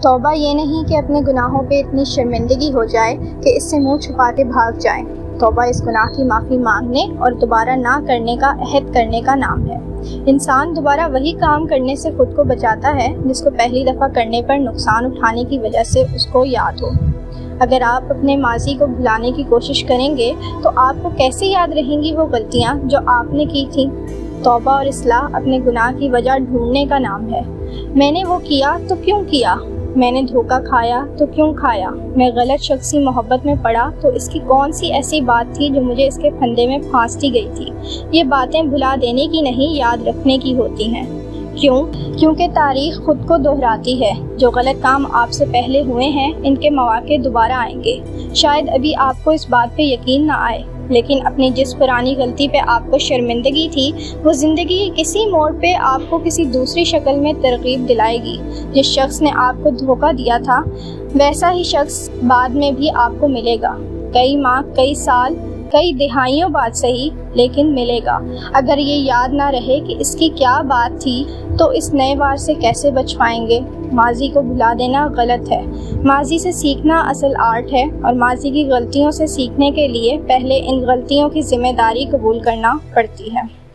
توبہ یہ نہیں کہ اپنے گناہوں پہ اتنی شرمندگی ہو جائے کہ اس سے منہ چھپا کے بھاگ جائیں۔ توبہ اس گناہ کی معافی مانگنے اور دوبارہ نہ کرنے کا عہد کرنے کا نام ہے۔ انسان دوبارہ وہی کام کرنے سے خود کو بچاتا ہے جس کو پہلی دفعہ کرنے پر نقصان اٹھانے کی وجہ سے اس کو یاد ہو۔ اگر آپ اپنے ماضی کو بھلانے کی کوشش کریں گے تو آپ کو کیسے یاد رہیں گی وہ غلطیاں جو آپ نے کی تھیں؟ توبہ اور اصلاح اپنے گناہ کی وجہ ڈھونڈنے کا نام ہے۔ میں نے وہ کیا تو کیوں کیا؟ میں نے دھوکہ کھایا تو کیوں کھایا؟ میں غلط شخص کی محبت میں پڑا تو اس کی کون سی ایسی بات تھی جو مجھے اس کے پھندے میں پھانس دی گئی تھی؟ یہ باتیں بھلا دینے کی نہیں، یاد رکھنے کی ہوتی ہیں۔ کیوں؟ کیونکہ تاریخ خود کو دہراتی ہے۔ جو غلط کام آپ سے پہلے ہوئے ہیں ان کے مواقع دوبارہ آئیں گے۔ شاید ابھی آپ کو اس بات پہ یقین نہ آئے، لیکن اپنی جس پرانی غلطی پہ آپ کو شرمندگی تھی وہ زندگی کے کسی موڑ پہ آپ کو کسی دوسری شکل میں ترغیب دلائے گی۔ جس شخص نے آپ کو دھوکہ دیا تھا ویسا ہی شخص بعد میں بھی آپ کو ملے گا، کئی ماہ، کئی سال، کئی دہائیوں بعد صحیح، لیکن ملے گا۔ اگر یہ یاد نہ رہے کہ اس کی کیا بات تھی تو اس نئے وار سے کیسے بچ پائیں گے؟ ماضی کو بھلا دینا غلط ہے، ماضی سے سیکھنا اصل آرٹ ہے، اور ماضی کی غلطیوں سے سیکھنے کے لیے پہلے ان غلطیوں کی ذمہ داری قبول کرنا پڑتی ہے۔